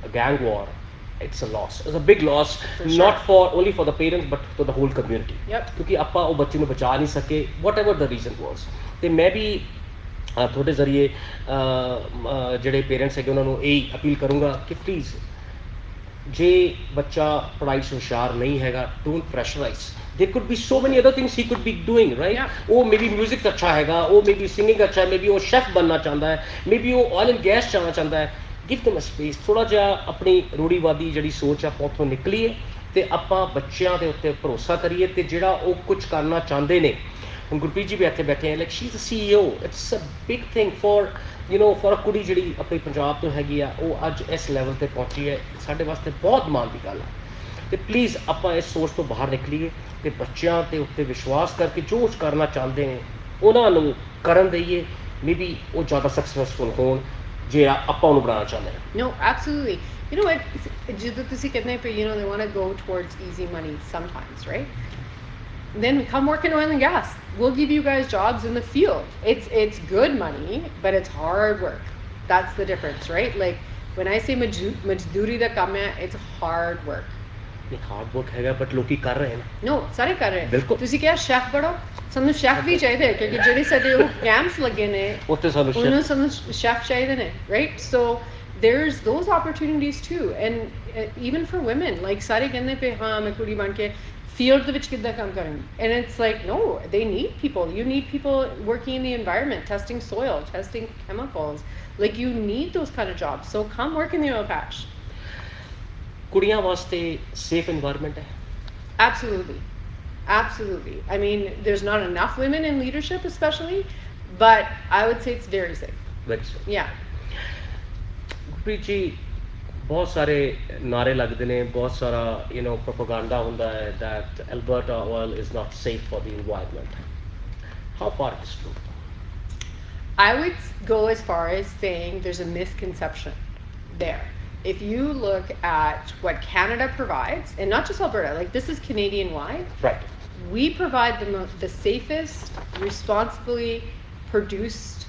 a gang war, it's a loss. It's a big loss, not for only for the parents but for the whole community. ਕਿਉਂਕਿ ਆਪਾਂ ਉਹ ਬੱਚੇ ਨੂੰ ਬਚਾ ਨਹੀਂ ਸਕੇ, whatever the reason was. ਤੇ ਮੈਂ ਵੀ ਤੁਹਾਡੇ ਜ਼ਰੀਏ ਜਿਹੜੇ ਪੇਰੈਂਟਸ ਹੈਗੇ ਉਹਨਾਂ ਨੂੰ ਇਹੀ ਅਪੀਲ ਕਰੂੰਗਾ ਕਿ ਪਲੀਜ਼, ਜੇ ਬੱਚਾ ਪੜ੍ਹਾਈ 'ਚ ਹੁਸ਼ਿਆਰ ਨਹੀਂ ਹੈਗਾ, don't pressurise. There could be so many other things he could be doing, right? ਉਹ maybe music ਅੱਛਾ ਹੈਗਾ, ਉਹ maybe singing ਅੱਛਾ ਹੈ, maybe ਉਹ chef ਬਣਨਾ ਚਾਹੁੰਦਾ ਹੈ, maybe ਉਹ oil and gas ਜਾਣਾ ਚਾਹੁੰਦਾ ਹੈ। Give them a space। ਥੋੜ੍ਹਾ ਜਿਹਾ ਆਪਣੀ ਰੂੜੀਵਾਦੀ ਜਿਹੜੀ ਸੋਚ ਆਪਾਂ ਉੱਥੋਂ ਨਿਕਲੀਏ ਅਤੇ ਆਪਾਂ ਬੱਚਿਆਂ ਦੇ ਉੱਤੇ ਭਰੋਸਾ ਕਰੀਏ, ਅਤੇ ਜਿਹੜਾ ਉਹ ਕੁਛ ਕਰਨਾ ਚਾਹੁੰਦੇ ਨੇ, ਹੁਣ ਗੁਰਪ੍ਰੀਤ ਜੀ ਵੀ ਇੱਥੇ ਬੈਠੇ ਹੈ, like she is a CEO, it's a big thing for for a ਕੁੜੀ ਜਿਹੜੀ ਆਪਣੀ ਪੰਜਾਬ ਤੋਂ ਹੈਗੀ ਆ, ਉਹ ਅੱਜ ਇਸ ਲੈਵਲ 'ਤੇ ਪਹੁੰਚੀ ਹੈ, ਸਾਡੇ ਵਾਸਤੇ ਬਹੁਤ ਮਾਣ ਦੀ ਗੱਲ ਹੈ। ਅਤੇ ਪਲੀਜ਼ ਆਪਾਂ ਇਸ ਸੋਚ ਤੋਂ ਬਾਹਰ ਨਿਕਲੀਏ ਅਤੇ ਬੱਚਿਆਂ ਦੇ ਉੱਤੇ ਵਿਸ਼ਵਾਸ ਕਰਕੇ ਜੋ ਕੁਛ ਕਰਨਾ ਚਾਹੁੰਦੇ ਨੇ ਉਹਨਾਂ ਨੂੰ ਕਰਨ ਦੇਈਏ, ਮੇਬੀ ਉਹ ਜ਼ਿਆਦਾ ਸਕਸੈਸਫੁਲ ਹੋਣ ਜਿਹੜਾ ਆਪਾਂ ਉਹਨੂੰ ਬਣਾਉਣਾ ਚਾਹੁੰਦੇ ਹਾਂ।
No, absolutely. You know what, ਜਦੋਂ ਤੁਸੀਂ ਕਹਿੰਦੇ ਪਏ, they want to go towards easy money sometimes, right? Then come work in oil and gas. We'll give you guys jobs in the field. It's good money, but it's hard work. That's the difference, right? Like when I say ਮਜ਼ਦੂਰੀ ਦਾ ਕੰਮ ਹੈ, it's hard work.
Hard work ਹੈਗਾ, but ਲੋਕੀ ਕਰ ਰਹੇ ਨੇ।
ਨੋ, ਸਾਰੇ ਕਰ ਰਹੇ। ਬਿਲਕੁਲ। ਤੁਸੀਂ ਕਿਹਾ ਸ਼ੈਫ ਬਣੋ, ਸਾਨੂੰ ਸ਼ੈਫ ਵੀ ਚਾਹੀਦੇ, ਕਿਉਂਕਿ ਜਿਹੜੇ ਸਾਡੇ ਉਹ ਕੈਂਪਸ ਲੱਗੇ ਨੇ ਉੱਥੇ ਸਾਨੂੰ ਸ਼ੈਫ ਚਾਹੀਦੇ ਨੇ, right? So there's those opportunities too, and even for women, like ਸਾਰੇ ਕਹਿੰਦੇ ਪਏ ਹਾਂ ਮੈਂ ਕੁੜੀ ਬਣ ਕੇ field ਦੇ ਵਿੱਚ ਕਿੱਦਾਂ ਕੰਮ ਕਰਾਂਗੀ, and it's like no, they need people. You need people working in the environment, testing soil, testing chemicals, like you need those kind of jobs. So come work in the oil patch.
ਕੁੜੀਆਂ ਵਾਸਤੇ safe environment ਹੈ?
Absolutely. Absolutely. I mean, there's not enough women in leadership especially, but I would say it's very safe.
Very safe.
Yeah.
Gurpreet ji, बहुत सारे नारे लगते ने, बहुत सारा प्रोपेगेंडा होता है that Alberta oil is not safe for the environment. How far it is true?
I would go as far as saying there's a misconception there. If you look at what Canada provides, and not just Alberta, like this is Canadian wide,
Right.
we provide the safest, responsibly produced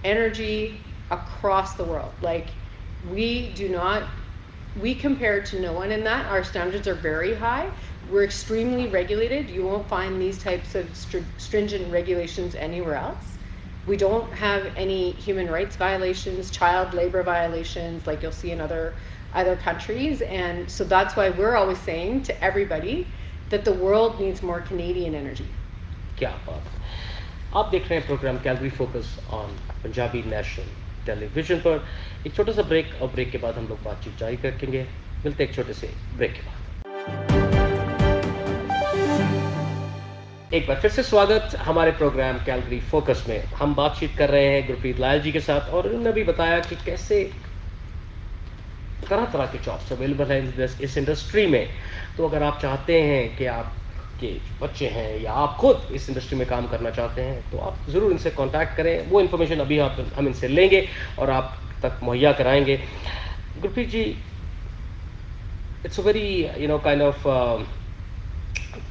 energy across the world. Like we do not, we compare to no one in that. Our standards are very high. We're extremely regulated. You won't find these types of stringent regulations anywhere else. We don't have any human rights violations, child labor violations like you'll see in other countries. And so that's why we're always saying to everybody that the world needs more Canadian energy.
क्या बात है। आप देख रहे हैं programme Calgary focus on Punjabi national television पर। एक छोटा सा ब्रेक, और ब्रेक के बाद हम लोग बातचीत जारी रखेंगे। मिलते हैं एक छोटे से ब्रेक के बाद। एक बार फिर से स्वागत हमारे प्रोग्राम कैलरी फोकस में। हम बातचीत कर रहे हैं गुरप्रीत लाल जी के साथ, और उन्होंने भी बताया कि कैसे तरह तरह के जॉब्स अवेलेबल हैं इस इंडस्ट्री में। तो अगर आप चाहते हैं कि आपके बच्चे हैं या आप खुद इस इंडस्ट्री में काम करना चाहते हैं, तो आप ज़रूर इनसे कांटेक्ट करें। वो इन्फॉर्मेशन अभी हम इनसे लेंगे और आप तक मुहैया कराएंगे। गुरप्रीत जी, it's a very kind of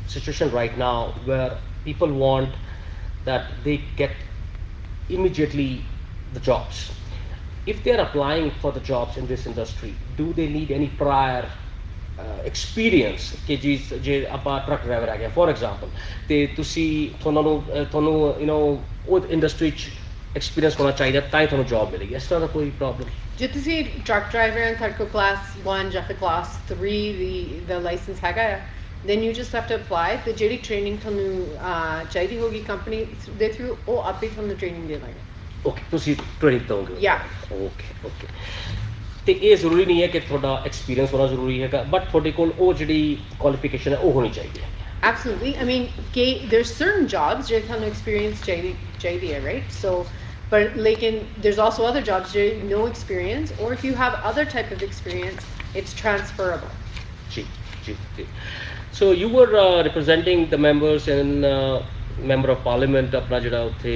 situation right now where people want that they get immediately the jobs. If they are applying for the jobs in this industry, do they need any prior experience? कि जे ਆਪਾਂ truck driver आ गया for example, ਤੇ ਤੁਸੀਂ ਤੁਹਾਨੂੰ ਉਹ industry 'ਚ experience ਹੋਣਾ ਚਾਹੀਦਾ ਤਾਂ ਹੀ ਤੁਹਾਨੂੰ ਜੌਬ ਮਿਲੇਗੀ। ਇਸ ਤਰ੍ਹਾਂ ਦਾ ਕੋਈ ਪ੍ਰੋਬਲਮ?
ਜੇ ਤੁਸੀਂ ਟਰੱਕ ਡਰਾਈਵਰ ਐਂਡ ਤੁਹਾਡੇ ਕੋਲ ਕਲਾਸ 1 ਜਾਂ ਫਿਰ ਕਲਾਸ 3 the license ਹੈਗਾ ਆ, then you just have to apply। ਤੇ ਜਿਹੜੀ ਟ੍ਰੇਨਿੰਗ ਤੁਹਾਨੂੰ ਚਾਹੀਦੀ ਹੋਗੀ ਕੰਪਨੀ ਦੇ ਥਰੂ, ਉਹ ਆਪੇ ਤੁਹਾਨੂੰ ਟ੍ਰੇਨਿੰਗ ਦੇ ਦੇਣਗੇ।
ਓਕੇ, ਤੁਸੀਂ ਟ੍ਰੇਨਿੰਗ ਦੋਗੇ?
ਯਾ।
ਓਕੇ। ਤੇ ਇਹ ਜ਼ਰੂਰੀ ਨਹੀਂ ਹੈ ਕਿ ਤੁਹਾਡਾ ਐਕਸਪੀਰੀਅੰਸ ਹੋਣਾ ਜ਼ਰੂਰੀ ਹੈਗਾ, ਬਟ ਤੁਹਾਡੇ ਕੋਲ ਉਹ ਜਿਹੜੀ ਕੁਆਲੀਫਿਕੇਸ਼ਨ ਹੈ ਉਹ ਹੋਣੀ ਚਾਹੀਦੀ ਹੈ।
Absolutely. I mean, there's certain jobs where you experience JD, right? So, but like there's also other jobs where you no experience, or if you have other type of experience, it's transferable.
Ji. So you were representing the members and member of parliament ਆਪਣਾ ਜਿਹੜਾ ਉੱਥੇ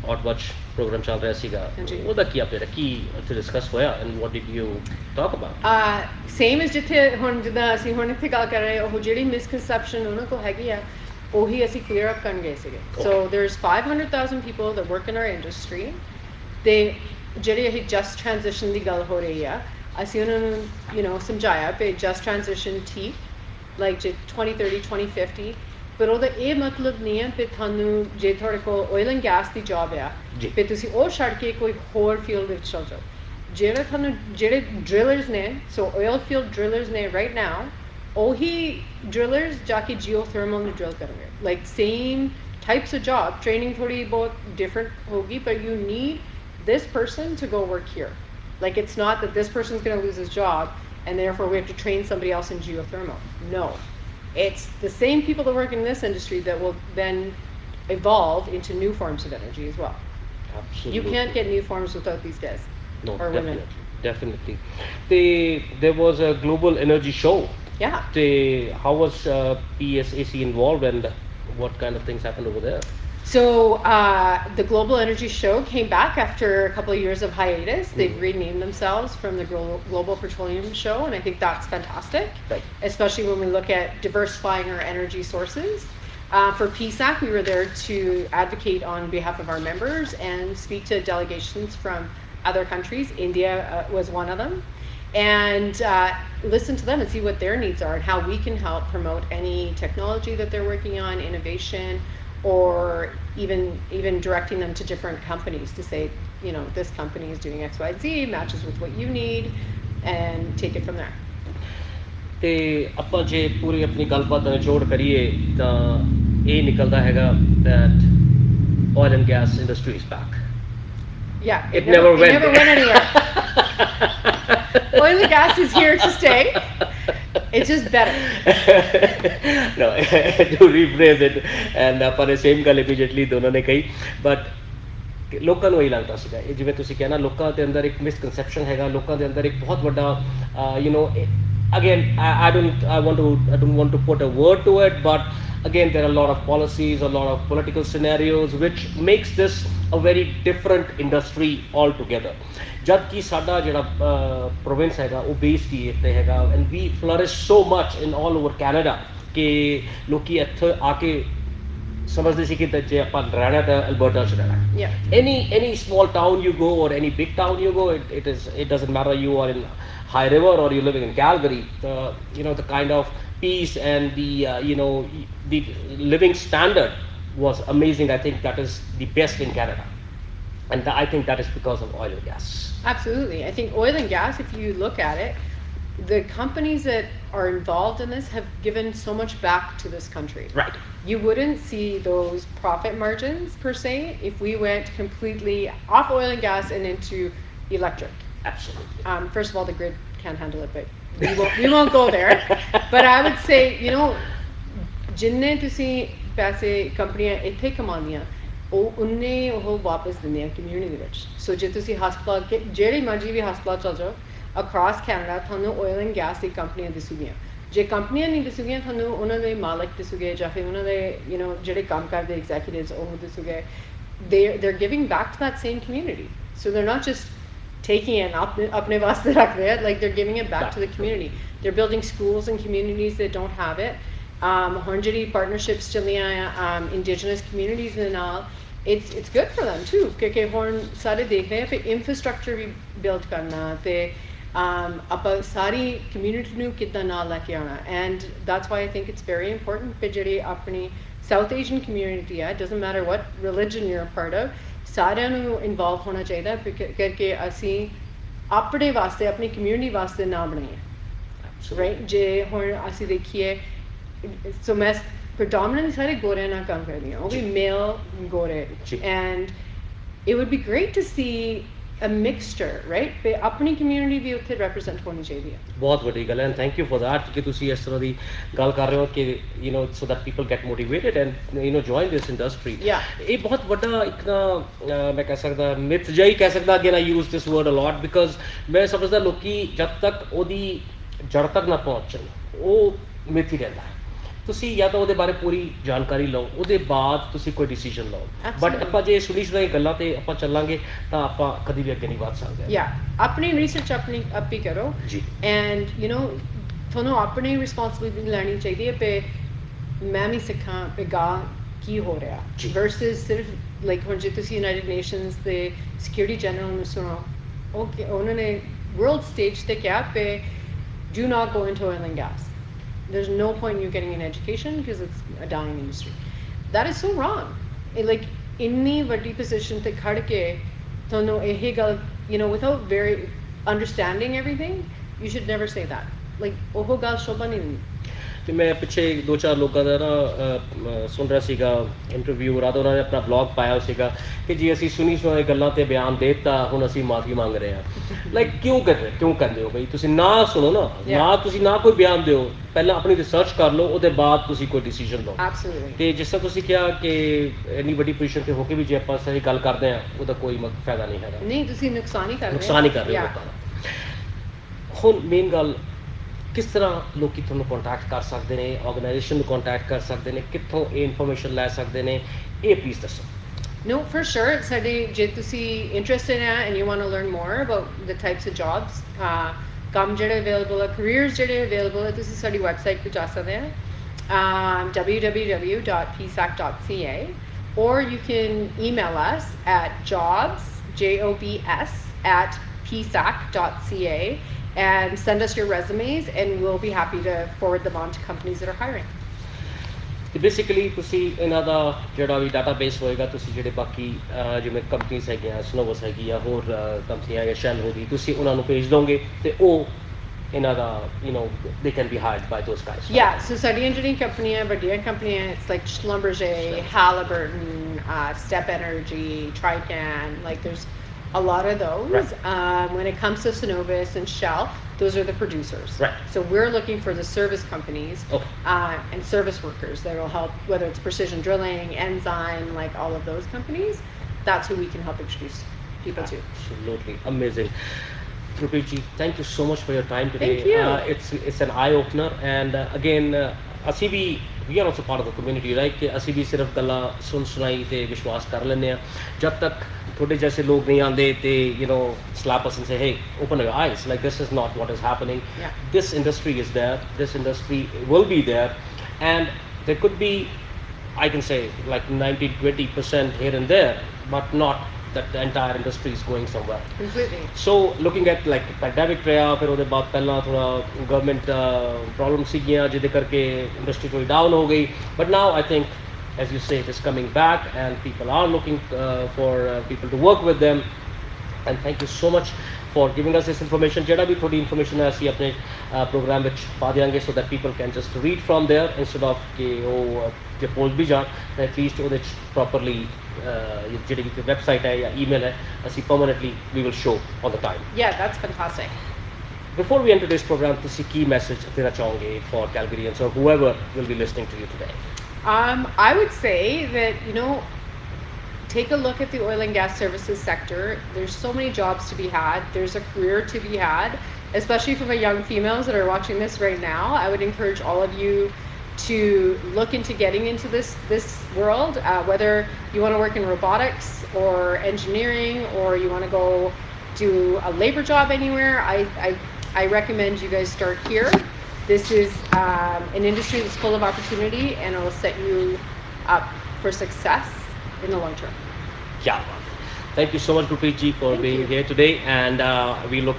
hot watch programme ਚੱਲ ਰਿਹਾ ਸੀਗਾ, ਉਹਦਾ ਕੀ ਆਪਣਾ ਕੀ ਉੱਥੇ discuss ਹੋਇਆ and what did you talk about?
Same as ਜਿੱਥੇ ਹੁਣ ਜਿੱਦਾਂ ਅਸੀਂ ਹੁਣ ਇੱਥੇ ਗੱਲ ਕਰ ਰਹੇ, ਉਹ ਜਿਹੜੀ misconception ਉਹਨਾਂ ਕੋਲ ਹੈਗੀ ਆ, ਉਹੀ ਅਸੀਂ clear up ਕਰਨ ਗਏ ਸੀਗੇ। So there's 500,000 people that work in our industry। ਤੇ ਜਿਹੜੀ ਇਹ just transition ਦੀ ਗੱਲ ਹੋ ਰਹੀ ਆ, ਅਸੀਂ ਉਹਨਾਂ ਨੂੰ ਸਮਝਾਇਆ ਕਿ just transition ਠੀਕ, like 2030 2050, ਪਰ ਉਹਦਾ ਇਹ ਮਤਲਬ ਨਹੀਂ ਹੈ ਕਿ ਤੁਹਾਨੂੰ ਜੇ ਤੁਹਾਡੇ ਕੋਲ oil and gas the job ਆ ਫਿਰ ਤੁਸੀਂ ਉਹ ਛੱਡ ਕੇ ਕੋਈ ਹੋਰ ਫੀਲਡ ਵਿੱਚ ਚਲ ਜਾਓ। ਜਿਹੜੇ ਡ੍ਰਿਲਰਸ ਨੇ, ਸੋ oil field drillers ਨੇ right now, ਉਹੀ ਡ੍ਰਿਲਰਸ ਜਾ ਕੇ geothermal ਨੂੰ ਡ੍ਰਿਲ ਕਰਨਗੇ। like same types of job, training ਥੋੜੀ ਬਹੁਤ different ਹੋਗੀ, but you need this person to go work here। like it's not that this person's going to lose his job and therefore we have to train somebody else in geothermal. No, it's the same people that work in this industry that will then evolve into new forms of energy as well.
Absolutely.
You can't get new forms without these guys.
No,
or
definitely. There was a global energy show.
Yeah.
How was PSAC involved, and what kind of things happened over there?
So the Global Energy Show came back after a couple of years of hiatus. They've renamed themselves from the Global Petroleum Show, and I think that's fantastic,
right,
especially when we look at diversifying our energy sources. For PSAC, we were there to advocate on behalf of our members and speak to delegations from other countries. India was one of them, and listen to them and see what their needs are and how we can help promote any technology that they're working on, innovation, or even directing them to different companies to say, this company is doing XYZ, matches with what you need, and take it from there.
ਤੇ ਆਪਾਂ ਜੇ ਪੂਰੀ ਆਪਣੀ ਗੱਲਬਾਤ ਦਾ ਨਿਚੋੜ ਕਰੀਏ ਤਾਂ ਇਹ ਨਿਕਲਦਾ ਹੈਗਾ that oil and gas industry is back.
Yeah,
it never went
anywhere. Oil and gas is here to stay. It's just better.
No, to rephrase it, and अपन ने same ਗੱਲ immediately दोनों ने कही, but ਲੋਕਾਂ ਨੂੰ ਇਹ ਲੱਗਦਾ ਸੀਗਾ, ਇਹ ਜਿਵੇਂ ਤੁਸੀਂ ਕਿਹਾ ਨਾ, ਲੋਕਾਂ ਦੇ ਅੰਦਰ ਇੱਕ ਮਿਸਕਨਸੈਪਸ਼ਨ ਹੈਗਾ, ਲੋਕਾਂ ਦੇ ਅੰਦਰ ਇੱਕ ਬਹੁਤ ਵੱਡਾ again, I don't want to put a word to it, but again there are a lot of policies, a lot of political scenarios which makes this a very different industry altogether. ਜਦ ਕਿ ਸਾਡਾ ਜਿਹੜਾ province ਹੈਗਾ ਉਹ based ਹੀ ਇੱਥੇ ਹੈਗਾ, and we flourish so much in all over Canada ਕਿ ਲੋਕੀ ਇੱਥੇ ਆ ਕੇ ਸਮਝਦੇ ਸੀ ਕਿ ਜੇ ਆਪਾਂ ਰਹਿਣਾ ਤਾਂ ਅਲਬਰਟਾ 'ਚ ਰਹਿਣਾ। Any small town you go or any big town you go, it doesn't matter you are in High River or you're living in Calgary, the kind of peace and the living standard was amazing. I think that is the best in Canada, and I think that is because of oil and gas.
Absolutely. I think oil and gas, if you look at it, the companies that are involved in this have given so much back to this country.
Right.
You wouldn't see those profit margins per se if we went completely off oil and gas and into electric.
Absolutely.
First of all, the grid can't handle it, but we won't go there. But I would say, ਜਿੰਨੇ ਤੁਸੀਂ ਪੈਸੇ ਕੰਪਨੀਆਂ ਇੱਥੇ ਕਮਾਉਂਦੀਆਂ ਉਹਨੇ ਉਹ ਵਾਪਸ ਦਿੰਦੀਆਂ community ਦੇ ਵਿੱਚ। ਸੋ ਜੇ ਤੁਸੀਂ ਹਸਪਤਾਲ ਜਿਹੜੇ ਮਰਜ਼ੀ ਵੀ ਹਸਪਤਾਲ ਚਲ ਜਾਓ ਅਕ੍ਰੋਸ ਕੈਨੇਡਾ, ਤੁਹਾਨੂੰ ਆਇਲ ਐਂਡ ਗੈਸ ਦੀ ਕੰਪਨੀਆਂ ਦਿਸੂਗੀਆਂ। ਜੇ ਕੰਪਨੀਆਂ ਨਹੀਂ ਦਿਸੂਗੀਆਂ, ਤੁਹਾਨੂੰ ਉਹਨਾਂ ਦੇ ਮਾਲਕ ਦਿਸੂਗੇ ਜਾਂ ਫਿਰ ਉਹਨਾਂ ਦੇ ਜਿਹੜੇ ਕੰਮ ਕਰਦੇ ਐਗਜ਼ੈਕਟਿਵਸ ਉਹ ਦਿਸੂਗੇ। they're giving back to that same community. So they're not just taking it apne vaste rakh rahe, like they're giving it back to the community. They're building schools in communities that don't have it. ਹੁਣ ਜਿਹੜੀ partnerships ਚੱਲੀਆਂ ਆ indigenous communities ਦੇ ਨਾਲ, it's good for them too, ਕਿਉਂਕਿ ਹੁਣ ਸਾਰੇ ਦੇਖ ਰਹੇ ਆ ਫਿਰ infrastructure ਵੀ build ਕਰਨਾ ਤੇ ਆਪਾਂ ਸਾਰੀ community ਨੂੰ ਕਿੱਦਾਂ ਨਾਲ ਲੈ ਕੇ ਆਉਣਾ। And that's why I think it's very important ਕਿ ਜਿਹੜੀ ਆਪਣੀ South Asian community ਹੈ, it doesn't matter what religion you're a part of, ਸਾਰਿਆਂ ਨੂੰ ਇਨਵੋਲਵ ਹੋਣਾ ਚਾਹੀਦਾ ਕਰਕੇ ਅਸੀਂ ਆਪਣੇ ਵਾਸਤੇ ਆਪਣੀ ਕਮਿਊਨਿਟੀ ਵਾਸਤੇ ਨਾ ਬਣਾਈਏ। ਰਾਈਟ। ਜੇ ਹੁਣ ਅਸੀਂ ਦੇਖੀਏ, ਸੋ ਮੈਂ predominantly ਸਾਰੇ ਗੋਰਿਆਂ ਨਾਲ ਕੰਮ ਕਰਦੀ ਹਾਂ, ਉਹ ਵੀ ਮੇਲ ਗੋਰੇ, and it would be great to see a mixture, right? ਤੇ ਆਪਣੀ ਕਮਿਊਨਿਟੀ ਵੀ ਉੱਥੇ represent ਹੋਣੀ ਚਾਹੀਦੀ ਹੈ।
ਬਹੁਤ ਵੱਡੀ ਗੱਲ ਹੈ, and thank you for that ਕਿ ਤੁਸੀਂ ਇਸ ਤਰ੍ਹਾਂ ਦੀ ਗੱਲ ਕਰ ਰਹੇ ਹੋ ਕਿ so that people get motivated and join this industry. ਇਹ ਬਹੁਤ ਵੱਡਾ ਇੱਕ ਨਾ ਮੈਂ ਕਹਿ ਸਕਦਾ ਮਿਥ ਜਿਹਾ ਹੀ ਕਹਿ ਸਕਦਾ, again I use this word a lot because ਮੈਂ ਸਮਝਦਾ ਲੋਕੀ ਜਦ ਤੱਕ ਉਹਦੀ ਜੜ ਤੱਕ ਨਾ ਪਹੁੰਚਣ ਉਹ ਮਿਥ ਹੀ ਰਹਿੰਦਾ ਹੈ। ਤੁਸੀਂ ਜਾਂ ਤਾਂ ਉਹਦੇ ਬਾਰੇ ਪੂਰੀ ਜਾਣਕਾਰੀ ਲਓ, ਉਹਦੇ ਬਾਅਦ ਤੁਸੀਂ ਕੋਈ ਡਿਸੀਜਨ ਲਓ, ਬਟ ਆਪਾਂ ਜੇ ਸੁਣੀ ਸੁਣਾਈ ਗੱਲਾਂ ਤੇ ਆਪਾਂ ਚੱਲਾਂਗੇ ਤਾਂ ਆਪਾਂ ਕਦੀ ਵੀ ਅੱਗੇ ਨਹੀਂ ਵੱਧ ਸਕਦੇ।
ਆਪਣੀ ਰਿਸਰਚ ਆਪੀ ਕਰੋ
ਜੀ,
ਐਂਡ ਤੁਹਾਨੂੰ ਆਪਣੀ ਰਿਸਪੌਂਸਿਬਿਲਿਟੀ ਲੈਣੀ ਚਾਹੀਦੀ ਹੈ ਕਿ ਮੈਂ ਵੀ ਸਿੱਖਾਂ ਕਿ ਕੀ ਹੋ ਰਿਹਾ ਵਰਸਸ ਸਿਰਫ ਲਾਈਕ ਹੁਣ ਜੇ ਤੁਸੀਂ ਯੂਨਾਈਟਿਡ ਨੇਸ਼ਨਸ ਦੇ ਸਿਕਿਉਰਿਟੀ ਜਨਰਲ ਨੂੰ ਸੁਣੋ, ਉਹਨਾਂ ਨੇ ਵਰਲਡ ਸਟੇਜ ਤੇ ਕਿਹਾ ਕਿ do not go into oil and gas. There's no point in you getting an education because it's a dying industry. That is so wrong. Like inni vadi position te khad ke thonu eh gal, without very understanding everything, you should never say that. Like oh gal shobha nahi।
ਤੇ ਮੈਂ ਪਿੱਛੇ 2-4 ਲੋਕਾਂ ਦਾ ਨਾ ਸੁਣ ਰਿਹਾ ਸੀਗਾ interview, ਰਾਤ ਉਹਨਾਂ ਨੇ ਆਪਣਾ ਬਲੌਗ ਪਾਇਆ ਸੀਗਾ ਕਿ ਜੀ ਅਸੀਂ ਸੁਣੀ ਸੁਣਾਈ ਗੱਲਾਂ ਤੇ ਬਿਆਨ ਦੇ ਦਿੱਤਾ, ਹੁਣ ਅਸੀਂ ਮਾਫੀ ਮੰਗ ਰਹੇ ਹਾਂ। ਲਾਈਕ ਕਿਉਂ ਕਰਦੇ ਹੋ ਬਈ? ਤੁਸੀਂ ਨਾ ਸੁਣੋ ਨਾ ਤੁਸੀਂ ਨਾ ਕੋਈ ਬਿਆਨ ਦਿਓ, ਪਹਿਲਾਂ ਆਪਣੀ ਰਿਸਰਚ ਕਰ ਲਓ, ਉਹਦੇ ਬਾਅਦ ਤੁਸੀਂ ਕੋਈ ਡਿਸੀਜਨ ਲਓ। ਤੇ ਜਿਸ ਤਰ੍ਹਾਂ ਤੁਸੀਂ ਕਿਹਾ ਕਿ ਇੰਨੀ ਵੱਡੀ ਪੋਜੀਸ਼ਨ ਤੇ ਹੋ ਕੇ ਵੀ ਜੇ ਆਪਾਂ ਸਹੀ ਗੱਲ ਕਰਦੇ ਹਾਂ ਉਹਦਾ ਕੋਈ ਫਾਇਦਾ ਨਹੀਂ ਹੈਗਾ।
ਨਹੀਂ, ਤੁਸੀਂ ਨੁਕਸਾਨ ਹੀ ਕਰ ਰਹੇ
ਹੋ ਲੋਕਾਂ ਦਾ। ਹੁਣ ਮੇਨ ਗੱਲ, ਕਿਸ ਤਰ੍ਹਾਂ ਲੋਕੀ ਤੁਹਾਨੂੰ ਕੰਟੈਕਟ ਕਰ ਸਕਦੇ ਨੇ, ਆਰਗੇਨਾਈਜੇਸ਼ਨ ਨੂੰ ਕੰਟੈਕਟ ਕਰ ਸਕਦੇ ਨੇ, ਕਿੱਥੋਂ ਇਹ ਇਨਫੋਰਮੇਸ਼ਨ ਲੈ ਸਕਦੇ ਨੇ, ਇਹ ਪਲੀਜ਼ ਦੱਸੋ।
No, for sure. ਸਾਡੇ ਜੇ ਤੁਸੀਂ interested in and you want to learn more about the types of jobs, ਕੰਮ ਜਿਹੜੇ available ਹੈ, careers ਜਿਹੜੇ available ਹੈ, ਤੁਸੀਂ ਸਾਡੀ website ਤੇ ਜਾ ਸਕਦੇ ਹੋ, www.psac.ca, or you can email us at jobs@psac.ca and send us your resumes and we'll be happy to forward them on to companies that are hiring.
ਤੇ ਬੇਸਿਕਲੀ ਤੁਸੀਂ ਇਹਨਾਂ ਦਾ ਜਿਹੜਾ ਵੀ ਡਾਟਾਬੇਸ ਹੋਏਗਾ, ਤੁਸੀਂ ਜਿਹੜੇ ਬਾਕੀ ਜਿਵੇਂ ਕੰਪਨੀਜ਼ ਹੈਗੀਆਂ, ਸਨੋਵਸ ਹੈਗੀ ਜਾਂ ਹੋਰ ਕੰਪਨੀਆਂ ਜਾਂ ਸ਼ੈਲ ਹੋ ਗਈ, ਤੁਸੀਂ ਉਹਨਾਂ ਨੂੰ ਭੇਜ ਦੋਗੇ ਤੇ ਉਹ ਇਹਨਾਂ ਦਾ they can be hired by those guys.
So ਸਾਡੀਆਂ ਜਿਹੜੀਆਂ ਕੰਪਨੀਆਂ ਵੱਡੀਆਂ ਕੰਪਨੀਆਂ, it's like Schlumberger, Halliburton, Step Energy, Trican, like there's a lot of those.
Right.
When it comes to Cenovus and Shell, those are the producers.
Right.
So we're looking for the service companies and service workers that will help, whether it's precision drilling, enzyme, like all of those companies. that's who we can help introduce people to.
Absolutely amazing. Rupesh ji, thank you so much for your time today.
Thank you.
It's an eye opener, and again, ਅਸੀਂ ਵੀ we are also part of the community, right? कि ਅਸੀਂ ਵੀ ਸਿਰਫ ਗੱਲਾਂ ਸੁਣਾਈ ਤੇ ਵਿਸ਼ਵਾਸ ਕਰ ਲੈਂਦੇ ਆ ਜਦ ਤੱਕ ਤੁਹਾਡੇ ਜੈਸੇ ਲੋਕ ਨਹੀਂ ਆਉਂਦੇ ਤੇ slap us and say, hey, open your eyes, like this is not what is happening.
Yeah.
This industry is there, this industry will be there, and there could be, I can say, like 90-20% here and there, but not that the entire industry is going somewhere.
Completely.
So looking at like pandemic ਰਿਹਾ ਫਿਰ ਉਹਦੇ ਬਾਅਦ ਪਹਿਲਾਂ ਥੋੜਾ government problem ਸੀਗੀਆਂ ਜਿਹਦੇ ਕਰਕੇ industry ਥੋੜੀ ਡਾਊਨ ਹੋ ਗਈ, but now I think, as you say, it is coming back and people are looking for people to work with them. And thank you so much for giving us this information. ਜਿਹੜਾ ਵੀ ਤੁਹਾਡੀ information ਹੈ ਅਸੀਂ ਆਪਣੇ programme ਵਿੱਚ ਪਾ ਦਿਆਂਗੇ so that people can just read from there instead of ਕਿ ਉਹ ਜੇ ਪੋਸਟ ਵੀ ਜਾਣ ਤਾਂ ਐਟਲੀਸਟ ਉਹਦੇ 'ਚ ਪ੍ਰੋਪਰਲੀ ਜਿਹੜੀ ਵੈਬਸਾਈਟ ਹੈ ਜਾਂ ਈਮੇਲ ਹੈ ਅਸੀਂ permanently we will show all the time.
Yeah, that's fantastic.
Before we enter this program, ਤੁਸੀਂ ਕੀ ਮੈਸੇਜ ਦੇਣਾ ਚਾਹੋਗੇ for Calgarians or whoever will be listening to you today?
I would say that, take a look at the oil and gas services sector. There's so many jobs to be had. There's a career to be had, especially for the young females that are watching this right now. I would encourage all of you to look into getting into this world, whether you want to work in robotics or engineering, or you want to go do a labor job anywhere. I recommend you guys start here. This is an industry that's full of opportunity, and it will set you up for success in the long term.
Yeah. Thank you so much, Rupesh ji, for being here today, and we look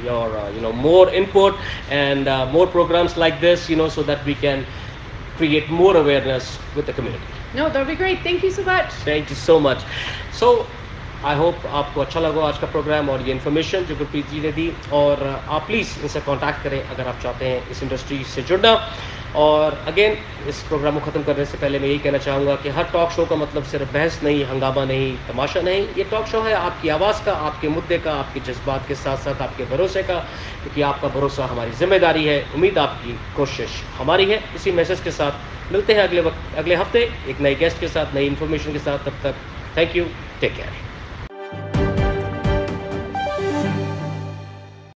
your more input and more programs like this, so that we can create more awareness with the community.
No, that would be great. Thank you so much.
Thank you so much. So I hope आपको अच्छा लगा आज का programme और ये information जो गुरप्रीत जी ने दी, और आप प्लीज़ इनसे कांटेक्ट करें अगर आप चाहते हैं इस इंडस्ट्री से जुड़ना। और अगेन इस प्रोग्राम को ख़त्म करने से पहले मैं यही कहना चाहूँगा कि हर टॉक शो का मतलब सिर्फ बहस नहीं, हंगामा नहीं, तमाशा नहीं। ये टॉक शो है आपकी आवाज़ का, आपके मुद्दे का, आपके जज्बात के साथ साथ आपके भरोसे का, क्योंकि आपका भरोसा हमारी जिम्मेदारी है, उम्मीद आपकी कोशिश हमारी है। इसी मैसेज के साथ मिलते हैं अगले हफ्ते एक नए गेस्ट के साथ, नई इन्फॉर्मेशन के साथ। तब तक थैंक यू, टेक केयर।